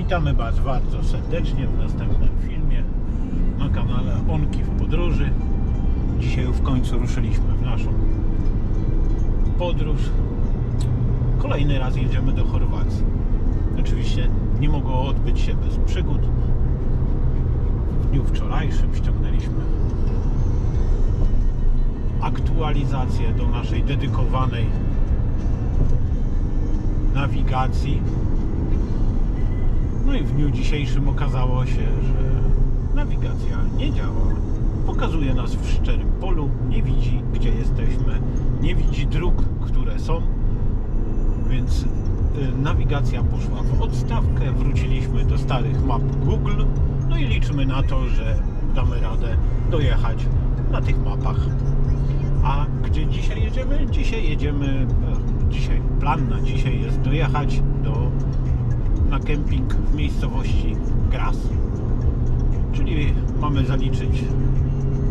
Witamy Was bardzo serdecznie w następnym filmie na kanale Onki w Podróży. Dzisiaj w końcu ruszyliśmy w naszą podróż. Kolejny raz jedziemy do Chorwacji. Oczywiście nie mogło odbyć się bez przygód. W dniu wczorajszym ściągnęliśmy aktualizację do naszej dedykowanej nawigacji. No i w dniu dzisiejszym okazało się, że nawigacja nie działa. Pokazuje nas w szczerym polu, nie widzi, gdzie jesteśmy, nie widzi dróg, które są, więc nawigacja poszła w odstawkę. Wróciliśmy do starych map Google, no i liczymy na to, że damy radę dojechać na tych mapach. A gdzie dzisiaj jedziemy? Dzisiaj plan na dzisiaj jest dojechać na kemping w miejscowości Graz. Czyli mamy zaliczyć,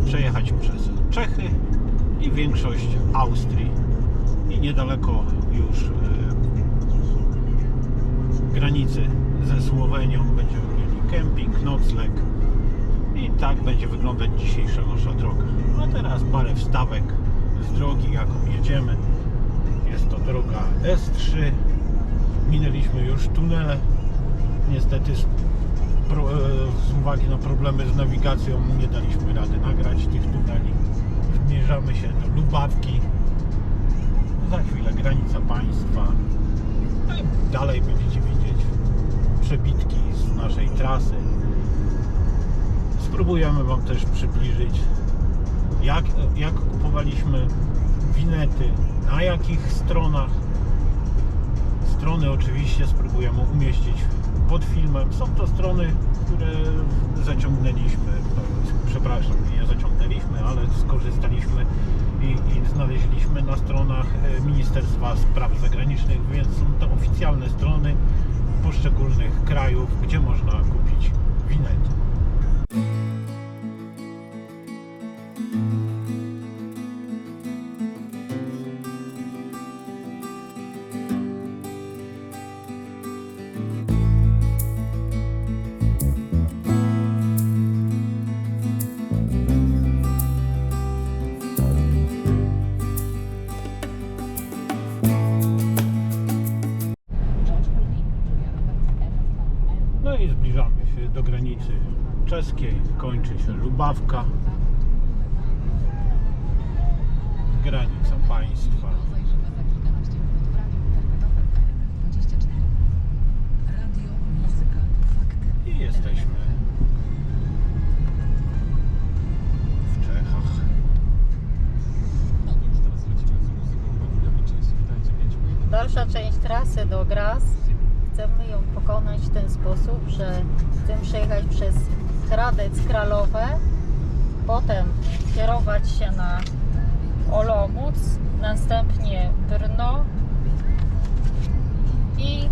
przejechać przez Czechy i większość Austrii. I niedaleko już granicy ze Słowenią będziemy mieli kemping, nocleg. I tak będzie wyglądać dzisiejsza nasza droga. A teraz parę wstawek z drogi, jaką jedziemy. Jest to droga S3. Minęliśmy już tunele. Niestety z uwagi na problemy z nawigacją nie daliśmy rady nagrać tych tuneli. Zmierzamy się do Lubawki. Za chwilę granica państwa. No i dalej będziecie widzieć przebitki z naszej trasy. Spróbujemy Wam też przybliżyć, jak kupowaliśmy winety, na jakich stronach. Strony oczywiście spróbujemy umieścić pod filmem. Są to strony, które zaciągnęliśmy, nie zaciągnęliśmy, ale skorzystaliśmy i znaleźliśmy na stronach Ministerstwa Spraw Zagranicznych, więc są to oficjalne strony poszczególnych krajów, gdzie można kupić winety. No i zbliżamy się do granicy czeskiej, kończy się Lubawka, granica państwa. I jesteśmy w Czechach. Dalsza część trasy do Graz. Chcemy ją pokonać w ten sposób, że chcemy przejechać przez Hradec Kralowe, potem kierować się na Olomouc, następnie Brno i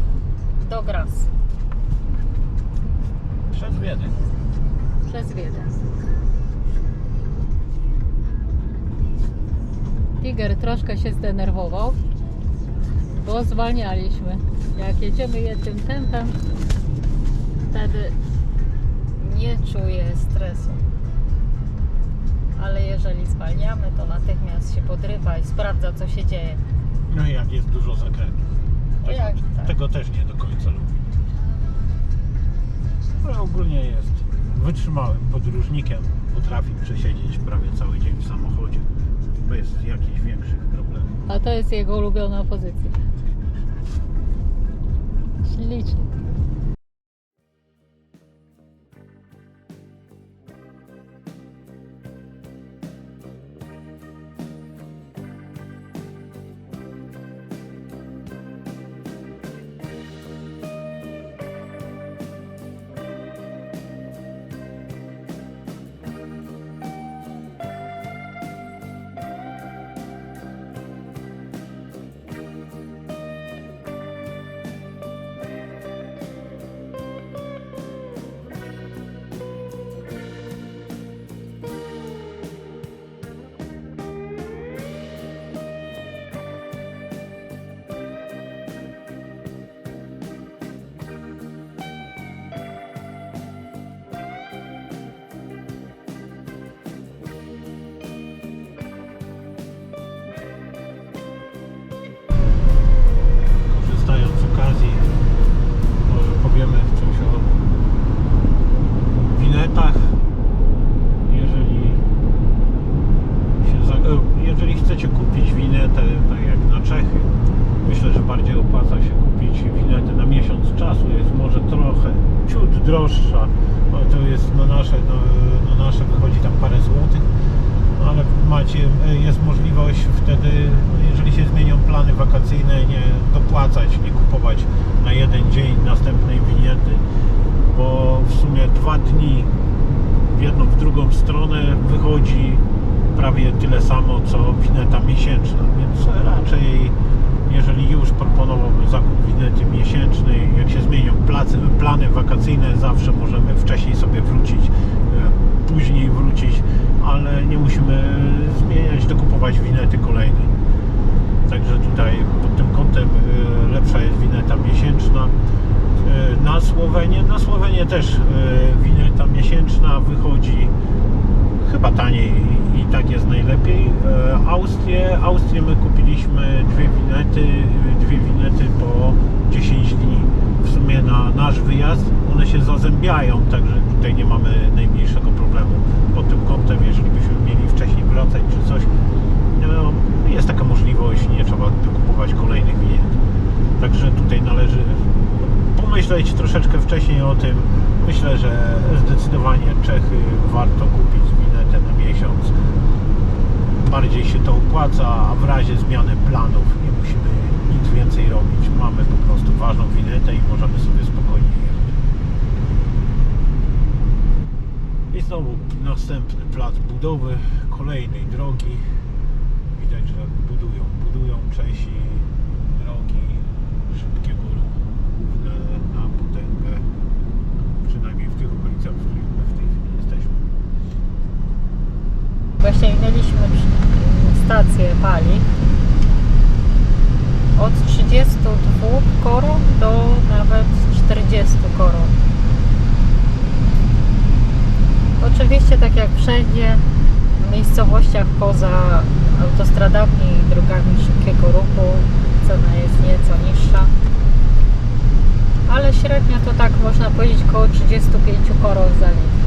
do Graz. Przez Wiedeń. Przez Wiedeń. Tiger troszkę się zdenerwował, bo zwalnialiśmy. Jak jedziemy jednym tempem, wtedy nie czuję stresu. Ale jeżeli zwalniamy, to natychmiast się podrywa i sprawdza, co się dzieje. No i jak jest dużo zakrętów. Tego też nie do końca lubię. Ale ogólnie jest wytrzymałym podróżnikiem. Potrafi przesiedzieć prawie cały dzień w samochodzie bez jakichś większych problemów. A to jest jego ulubiona pozycja. Ślicznie. droższa. No, to jest na nasze wychodzi tam parę złotych, no, ale jest możliwość wtedy, no, jeżeli się zmienią plany wakacyjne, nie dopłacać, nie kupować na jeden dzień następnej winiety, bo w sumie 2 dni w jedną, w drugą stronę wychodzi prawie tyle samo co wineta miesięczna, więc raczej jeżeli już proponowałbym zakup winety miesięcznej, jak się zmienią plany wakacyjne, zawsze możemy wcześniej sobie wrócić, później wrócić, ale nie musimy zmieniać, dokupować winety kolejnej. Także tutaj pod tym kątem lepsza jest wineta miesięczna. Na Słowenię też wineta miesięczna wychodzi chyba taniej i tak jest najlepiej. Austrię my kupiliśmy dwie winety po 10 dni. W sumie na nasz wyjazd one się zazębiają, także tutaj nie mamy najmniejszego problemu pod tym kątem, jeżeli byśmy mieli wcześniej wracać czy coś. No, jest taka możliwość, nie trzeba kupować kolejnych winet. Także tutaj należy pomyśleć troszeczkę wcześniej o tym. Myślę, że zdecydowanie Czechy warto kupić winetę na miesiąc. Bardziej się to opłaca, a w razie zmiany planów nie musimy nic więcej robić. Mamy po prostu ważną winetę i możemy sobie spokojnie jechać. I znowu następny plac budowy kolejnej drogi. Widać, że budują Czesi drogi szybkiego ruchu na potęgę, przynajmniej w tych okolicach, w których my w tej chwili jesteśmy. Właśnie minęliśmy stację paliw od 32 koron do nawet 40 koron. Oczywiście tak jak wszędzie w miejscowościach poza autostradami i drogami szybkiego ruchu cena jest nieco niższa, ale średnio to tak można powiedzieć około 35 koron za litr.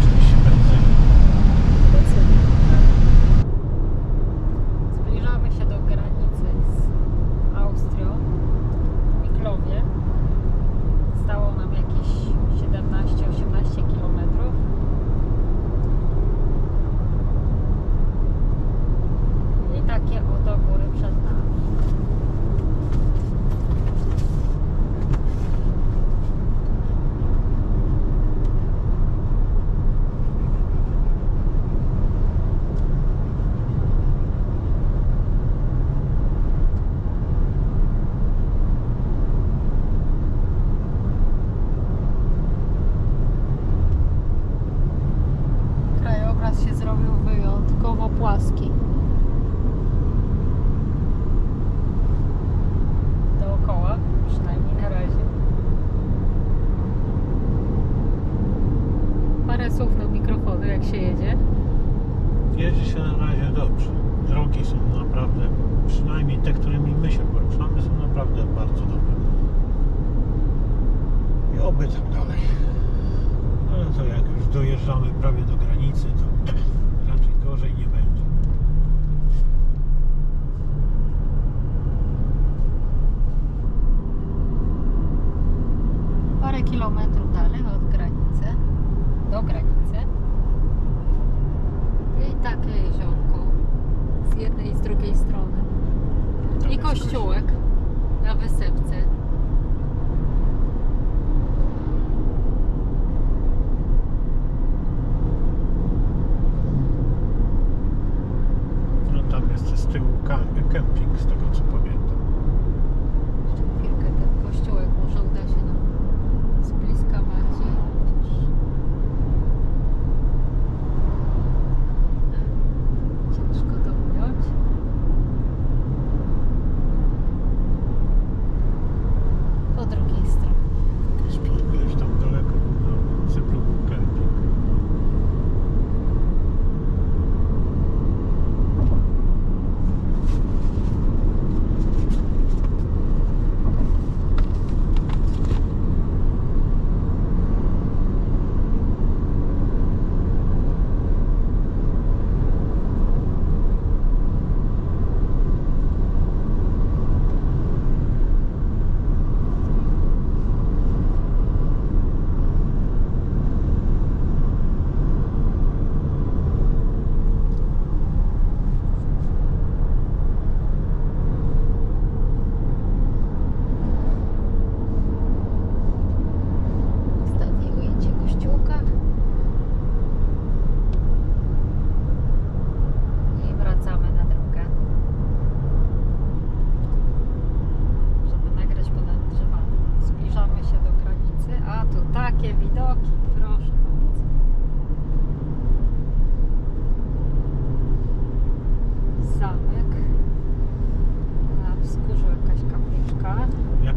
Oczywiście benzyny. Zbliżamy się do granicy z Austrią w Miklowie. Stało nam jakieś 17-18 km. I takie oto góry przed nami. Krajobraz się zrobił wyjątkowo płaski. Dookoła, przynajmniej na razie. Parę słów do mikrofonu, jak się jedzie. Jedzie się na razie dobrze. Drogi są naprawdę, przynajmniej te, którymi my się poruszamy, są naprawdę bardzo dobre. I oby tak dalej. Ale to jak już dojeżdżamy prawie do granicy, to raczej gorzej nie będzie. Parę kilometrów dalej od granicy, do granicy. I takie jeziorko z jednej i z drugiej strony. Tam I jest kościółek na wysepce. No tam jest z tyłu kemping, z tego co pamiętam. Jeszcze chwilkę ten kościółek może uda się nam z bliska bardziej. Ciężko to ująć. Po drugiej stronie. Też pięknie. Gdzieś tam daleko na Cypru był kemping.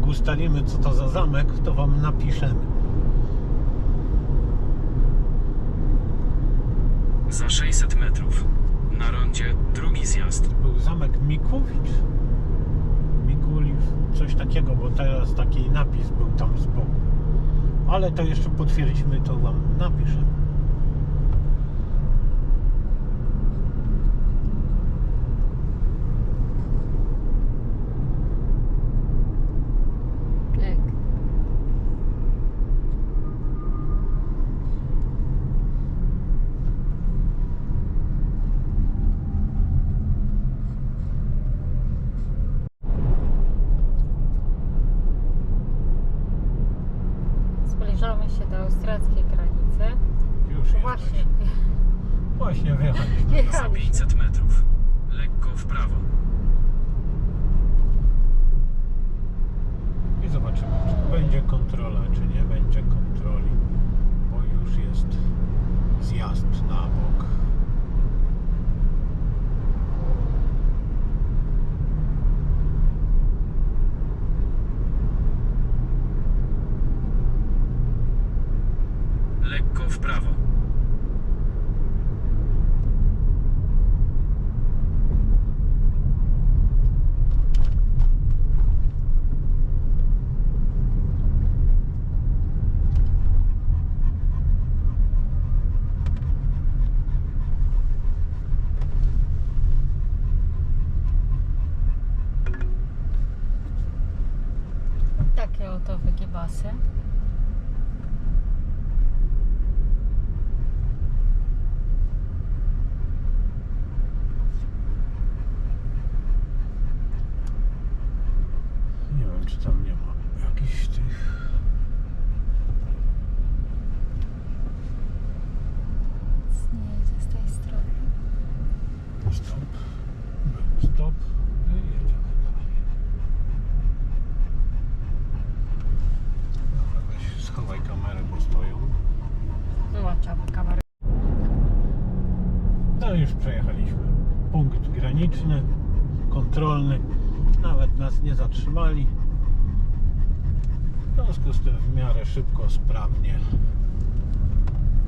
Jak ustalimy, co to za zamek, to wam napiszemy. Za 600 metrów. Na rondzie drugi zjazd. Był zamek Mikulicz, coś takiego, bo teraz taki napis był tam z boku. Ale to jeszcze potwierdzimy, to wam napiszę. Tak. Zbliżamy się do austriackiej granicy. Już Właśnie. jesteśmy. Właśnie wyjechaliśmy. Za Jechaliśmy. 500 metrów. Lekko w prawo. I zobaczymy, czy będzie kontrola, czy nie będzie kontroli, bo już jest zjazd na bok. Lekko w prawo. Takie oto wygibasy. Nie wiem, czy tam nie ma jakichś tych... Nie idzie z tej strony. Stop. Był stop. Jedziemy dalej. Dobra, weź schowaj kamerę, bo stoją. Wyłączamy kamerę. No już przejechaliśmy. Punkt graniczny, kontrolny. Nawet nas nie zatrzymali. W związku z tym w miarę szybko, sprawnie.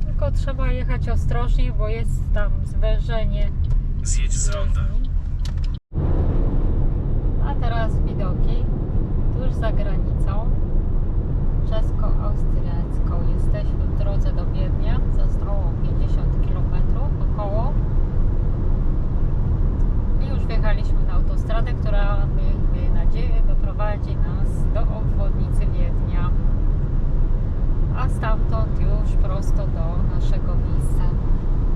Tylko trzeba jechać ostrożnie, bo jest tam zwężenie. Zjedź z ronda. A teraz widoki tuż za granicą czesko-austriacką. Jesteśmy w drodze do Wiednia. Zostało 50 km około. I już wjechaliśmy na autostradę, która, miejmy nadzieję, doprowadzi nas do obwodnicy Wiednia. A stamtąd już prosto do naszego miejsca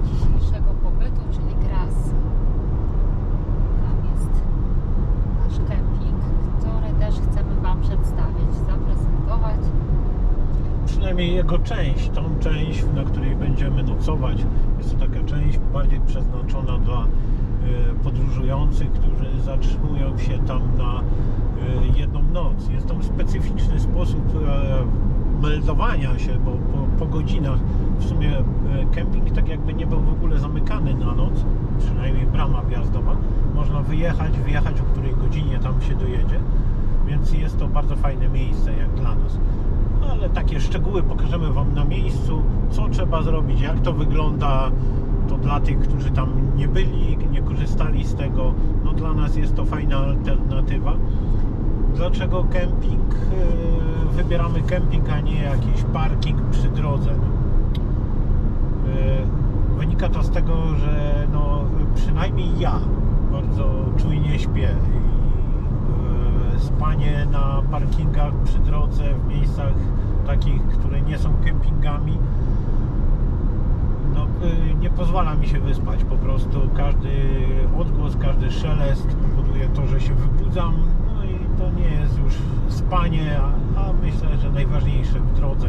dzisiejszego pobytu, czyli Graz. Tam jest nasz kemping, który też chcemy wam przedstawić, zaprezentować. Przynajmniej jego część, tą część, na której będziemy nocować. Jest to taka część bardziej przeznaczona dla podróżujących, którzy zatrzymują się tam na jedną noc. Jest tam specyficzny sposób meldowania się, bo po godzinach w sumie kemping tak jakby nie był w ogóle zamykany na noc, przynajmniej brama wjazdowa. Można wyjechać o której godzinie tam się dojedzie, więc jest to bardzo fajne miejsce jak dla nas. Ale takie szczegóły pokażemy wam na miejscu, co trzeba zrobić, jak to wygląda. To dla tych, którzy tam nie byli, nie korzystali z tego, no dla nas jest to fajna alternatywa. Dlaczego kemping? Wybieramy kemping, a nie jakiś parking przy drodze. Wynika to z tego, że no, przynajmniej ja bardzo czujnie śpię. Spanie na parkingach przy drodze, w miejscach takich, które nie są kempingami, no, nie pozwala mi się wyspać. Po prostu każdy odgłos, każdy szelest powoduje to, że się wybudzam. No i to nie jest już spanie, a myślę, że najważniejsze w drodze,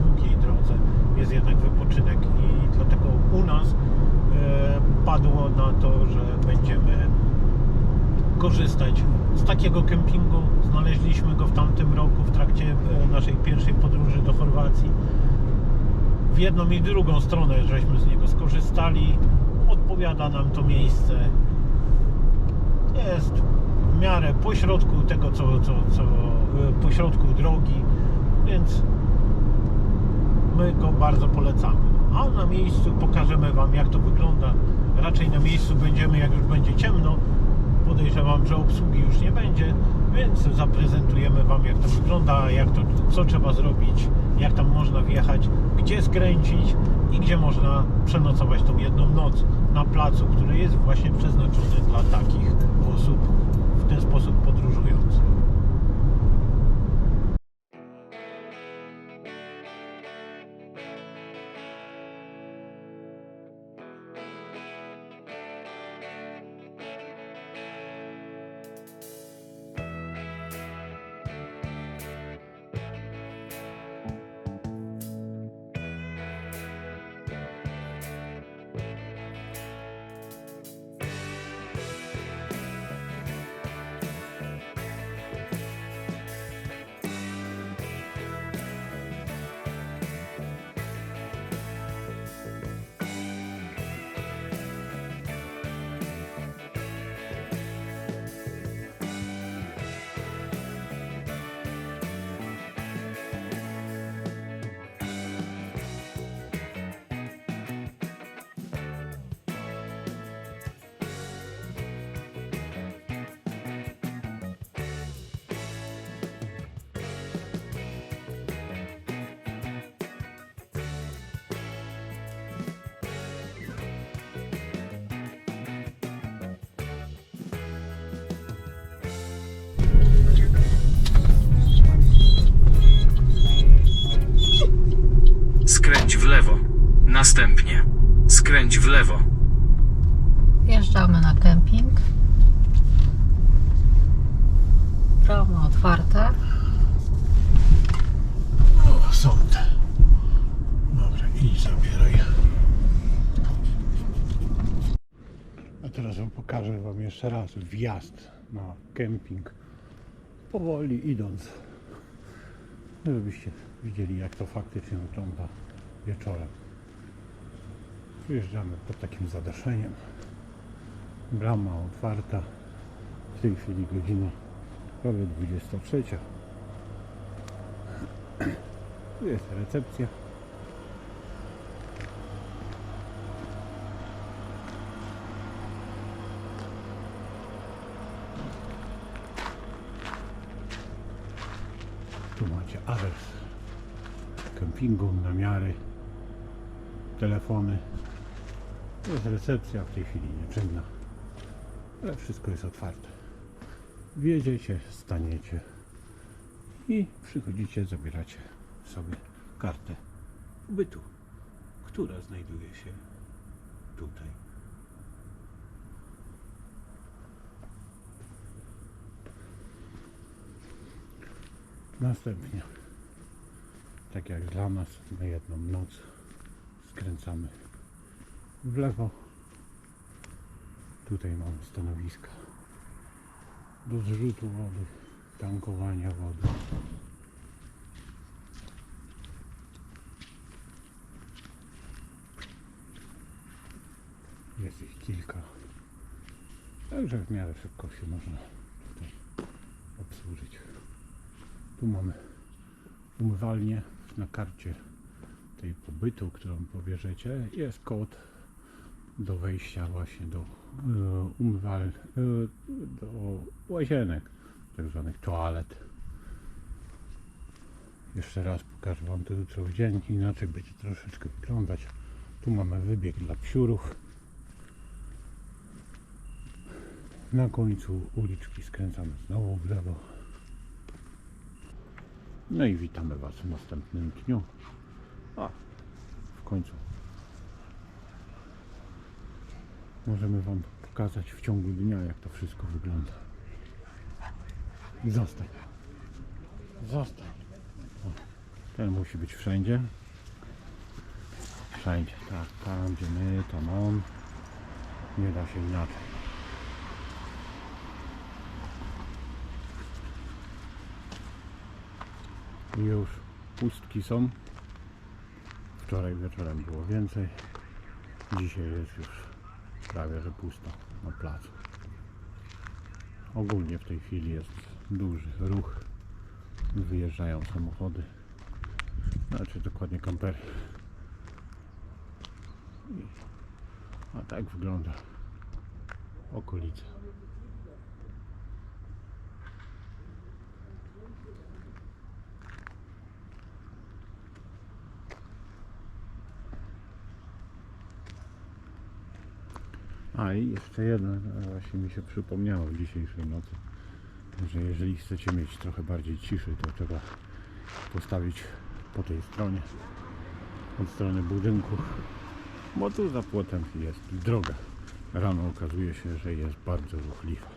długiej drodze jest jednak wypoczynek i dlatego u nas padło na to, że będziemy korzystać z takiego kempingu. Znaleźliśmy go w tamtym roku w trakcie naszej pierwszej podróży do Chorwacji. W jedną i drugą stronę żeśmy z niego skorzystali. Odpowiada nam to miejsce. Jest w miarę pośrodku tego, pośrodku drogi, więc my go bardzo polecamy. A na miejscu pokażemy Wam, jak to wygląda. Raczej na miejscu będziemy, jak już będzie ciemno. Podejrzewam, że obsługi już nie będzie, więc zaprezentujemy Wam, jak to wygląda, co trzeba zrobić, jak tam można wjechać, gdzie skręcić i gdzie można przenocować tą jedną noc na placu, który jest właśnie przeznaczony dla takich osób w ten sposób podróżujących. Skręć w lewo. Następnie skręć w lewo. Wjeżdżamy na kemping. Bramy otwarte. O, sąd. Dobra, idź, zabieraj. A teraz pokażę Wam jeszcze raz wjazd na kemping. Powoli idąc, żebyście widzieli, jak to faktycznie wygląda wieczorem. Przyjeżdżamy pod takim zadaszeniem. Brama otwarta. W tej chwili godzina prawie 23. Tu jest recepcja. Tu macie adres kempingu, namiary, telefony. To jest recepcja, w tej chwili nieczynna, ale wszystko jest otwarte. Wjedziecie, staniecie i przychodzicie, zabieracie sobie kartę pobytu, która znajduje się tutaj. Następnie, tak jak dla nas, na jedną noc skręcamy w lewo. Tutaj mamy stanowiska do zrzutu wody, tankowania wody. Jest ich kilka, także w miarę szybko się można tutaj obsłużyć. Tu mamy umywalnię. Na karcie tej pobytu, którą pobierzecie, jest kod do wejścia właśnie do do łazienek, tak zwanych toalet. Jeszcze raz pokażę Wam to jutro w dzień, inaczej będzie troszeczkę wyglądać. Tu mamy wybieg dla psiurów. Na końcu uliczki skręcamy znowu w lewo. No i witamy Was w następnym dniu. A, w końcu możemy Wam pokazać w ciągu dnia, jak to wszystko wygląda. Zostań. Zostań. O, ten musi być wszędzie. Wszędzie, tak. Tam gdzie my, tam on. Nie da się inaczej. Już pustki są. Wczoraj wieczorem było więcej. Dzisiaj jest już prawie że pusto na placu. Ogólnie w tej chwili jest duży ruch. Wyjeżdżają samochody, znaczy dokładnie kampery. A tak wygląda okolica. A i jeszcze jedno, właśnie mi się przypomniało w dzisiejszej nocy, że jeżeli chcecie mieć trochę bardziej ciszy, to trzeba postawić po tej stronie, od strony budynku, bo tu za płotem jest droga. Rano okazuje się, że jest bardzo ruchliwa.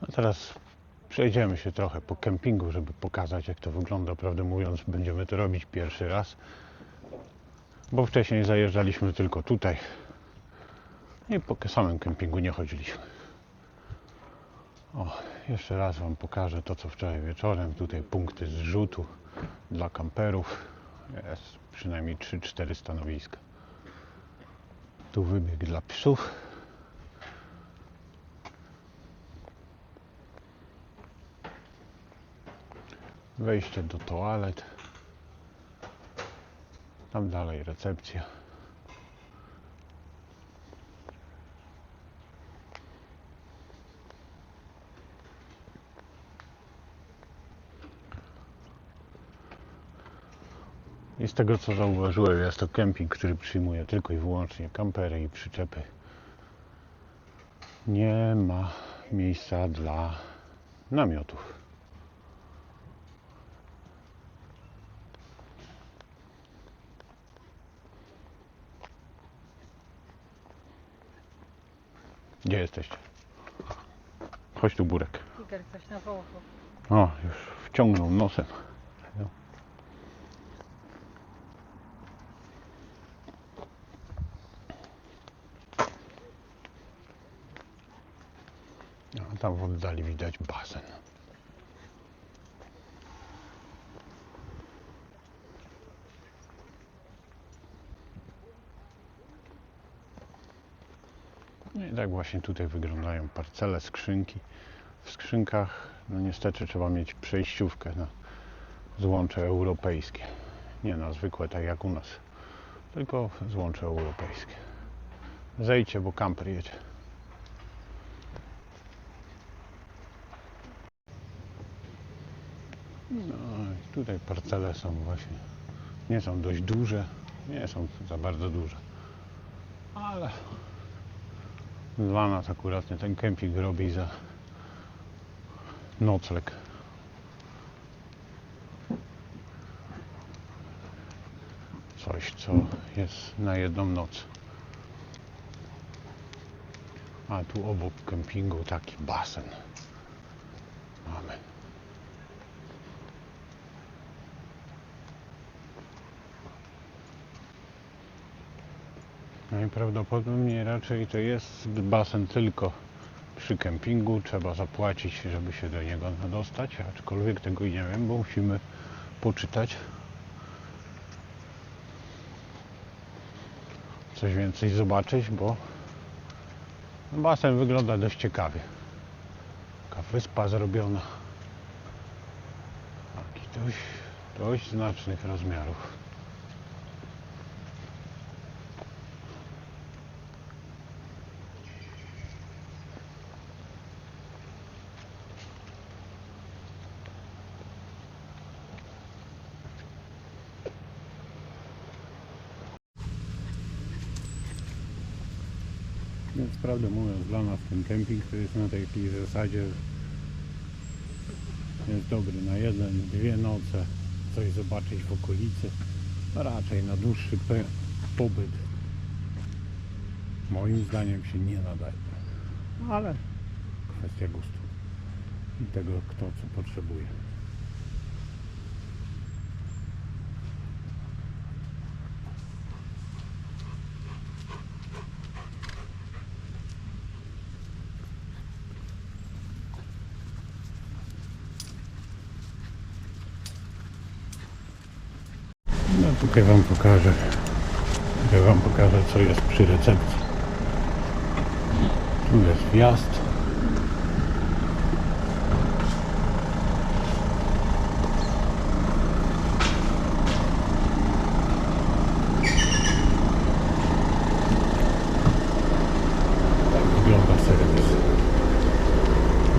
A teraz przejdziemy się trochę po kempingu, żeby pokazać, jak to wygląda. Prawdę mówiąc, będziemy to robić pierwszy raz, bo wcześniej zajeżdżaliśmy tylko tutaj i po samym kempingu nie chodziliśmy. O, jeszcze raz Wam pokażę to, co wczoraj wieczorem. Tutaj punkty zrzutu dla kamperów. Jest przynajmniej 3-4 stanowiska. Tu wybieg dla psów. Wejście do toalet. Tam dalej recepcja. I z tego, co zauważyłem, jest to kemping, który przyjmuje tylko i wyłącznie kampery i przyczepy. Nie ma miejsca dla namiotów. Gdzie jesteście? Chodź tu, Burek. Iger coś na wołku. O, już wciągnął nosem. A tam w oddali widać basen. No i tak właśnie tutaj wyglądają parcele, skrzynki. W skrzynkach, no niestety trzeba mieć przejściówkę na złącze europejskie. Nie na zwykłe, tak jak u nas, tylko złącze europejskie. Zejdźcie, bo kamper jedzie. No i tutaj parcele są właśnie, nie są dość duże, nie są za bardzo duże, ale dla nas akurat ten kemping robi za nocleg. Coś, co jest na jedną noc. A tu obok kempingu taki basen mamy. Najprawdopodobniej raczej to jest basen tylko przy kempingu. Trzeba zapłacić, żeby się do niego dostać, aczkolwiek tego nie wiem, bo musimy poczytać. Coś więcej zobaczyć, bo basen wygląda dość ciekawie. Taka wyspa zrobiona. Taki dość znacznych rozmiarów. Więc prawdę mówiąc, dla nas ten kemping to jest na takiej zasadzie, że jest dobry na 1-2 noce, coś zobaczyć w okolicy, a raczej na dłuższy pobyt moim zdaniem się nie nadaje, ale kwestia gustu i tego, kto co potrzebuje. No tutaj Wam pokażę co jest przy recepcji. Tu jest wjazd. Tak wygląda serwis.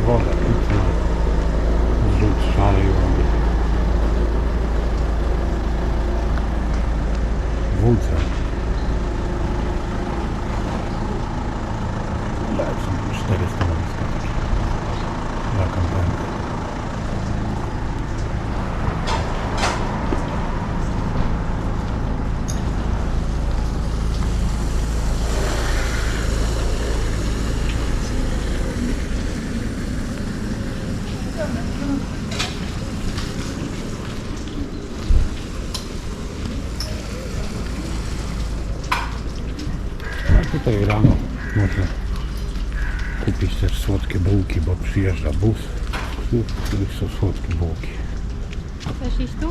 Woda pitna, zrzut szarej wody. Wódze. Są 4 stanowiska dla kampera. A tutaj rano można kupić też słodkie bułki, bo przyjeżdża bus, w których są słodkie bułki. Chcesz iść tu?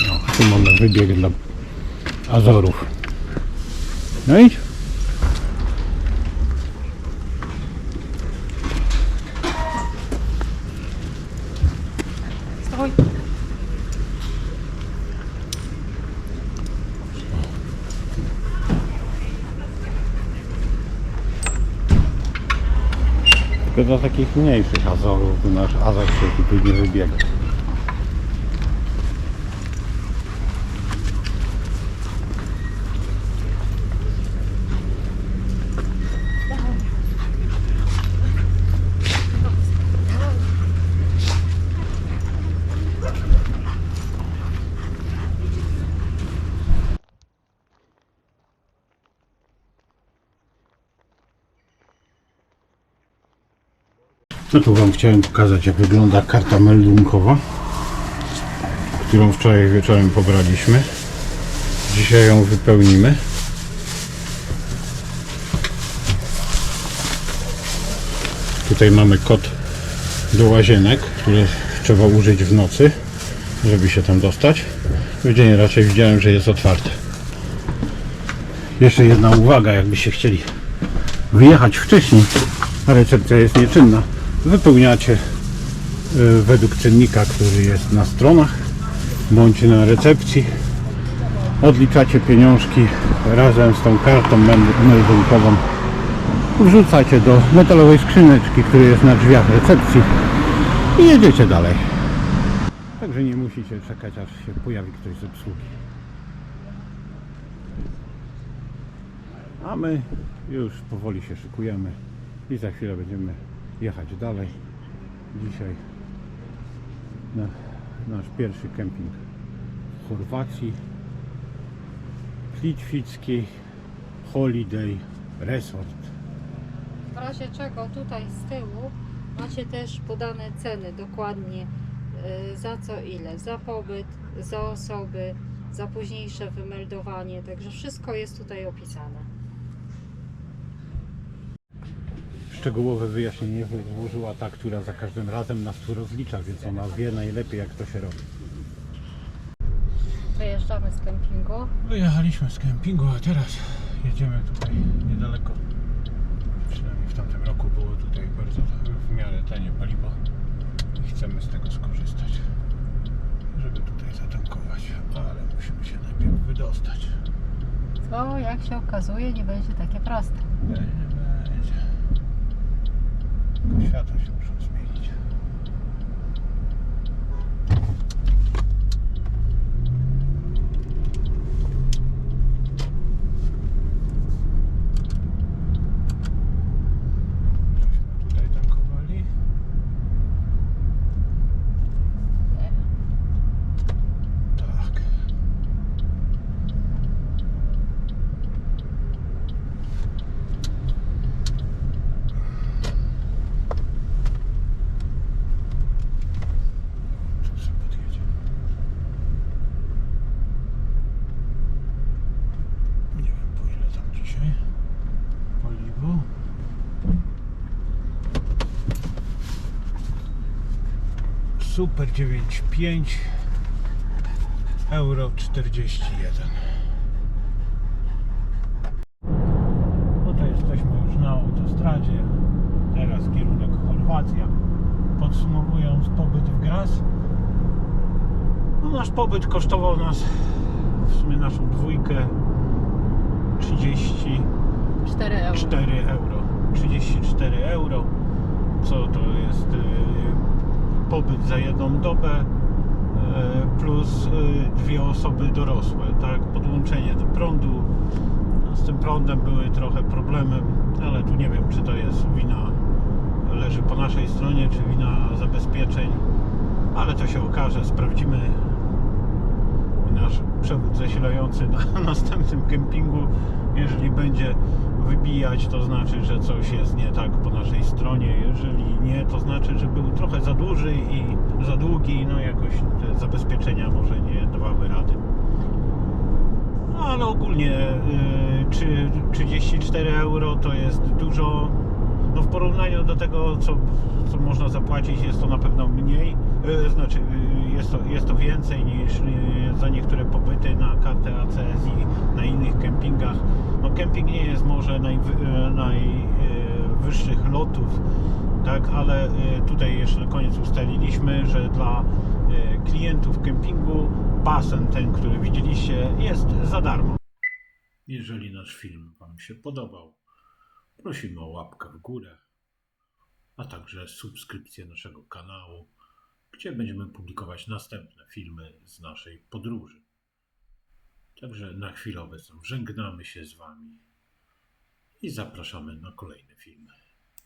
No, tu mamy wybieg dla Azorów. No idź. Stój. Tylko dla takich mniejszych Azorów, bo nasz Azor się tu nie wybiega. No tu Wam chciałem pokazać, jak wygląda karta meldunkowa, którą wczoraj wieczorem pobraliśmy. Dzisiaj ją wypełnimy. Tutaj mamy kod do łazienek, który trzeba użyć w nocy, żeby się tam dostać. W dzień raczej widziałem, że jest otwarte. Jeszcze jedna uwaga, jakbyście chcieli wyjechać wcześniej, a recepcja jest nieczynna. Wypełniacie według cennika, który jest na stronach bądź na recepcji. Odliczacie pieniążki razem z tą kartą meldunkową. Wrzucacie do metalowej skrzyneczki, która jest na drzwiach recepcji i jedziecie dalej. Także nie musicie czekać, aż się pojawi ktoś z obsługi. A my już powoli się szykujemy i za chwilę będziemy jechać dalej. Dzisiaj nasz pierwszy kemping w Chorwacji, Klitwicki Holiday Resort. W razie czego tutaj z tyłu macie też podane ceny dokładnie, za co ile, za pobyt, za osoby, za późniejsze wymeldowanie, także wszystko jest tutaj opisane. Szczegółowe wyjaśnienie złożyła ta, która za każdym razem nas tu rozlicza, więc ona wie najlepiej, jak to się robi. Wyjeżdżamy z kempingu. Wyjechaliśmy z kempingu, a teraz jedziemy tutaj niedaleko. Przynajmniej w tamtym roku było tutaj bardzo w miarę tanie paliwo i chcemy z tego skorzystać, żeby tutaj zatankować, ale musimy się najpierw wydostać. Co, jak się okazuje, nie będzie takie proste. Nie będzie. Tylko światła się muszą zmienić. Żeśmy tutaj tankowali. Tak. Tu sobie podjedziemy. Nie wiem, po ile tam dzisiaj paliwo. Super 9,5 euro 41. No to jesteśmy już na autostradzie. Teraz kierunek Chorwacja. Podsumowując pobyt w Graz, no nasz pobyt kosztował nas, w sumie naszą dwójkę, 4 euro. 4 euro. 34 euro, co to jest pobyt za jedną dobę plus 2 osoby dorosłe, tak? Podłączenie do prądu. Z tym prądem były trochę problemy, ale tu nie wiem, czy to jest wina, leży po naszej stronie, czy wina zabezpieczeń, ale to się okaże, sprawdzimy. Nasz przewód zasilający na następnym kempingu, jeżeli będzie wybijać, to znaczy, że coś jest nie tak po naszej stronie. Jeżeli nie, to znaczy, że był trochę za duży i za długi, no jakoś te zabezpieczenia może nie dawały rady. No ale ogólnie czy 34 euro to jest dużo, no w porównaniu do tego, co można zapłacić, jest to na pewno mniej, znaczy jest to więcej niż za niektóre pobyty na kartę ACS i na innych kempingach. No kemping nie jest może najwyższych lotów, tak, ale tutaj jeszcze na koniec ustaliliśmy, że dla klientów kempingu basen ten, który widzieliście, jest za darmo. Jeżeli nasz film Wam się podobał, prosimy o łapkę w górę, a także subskrypcję naszego kanału, gdzie będziemy publikować następne filmy z naszej podróży. Także na chwilę obecną żegnamy się z Wami i zapraszamy na kolejne filmy.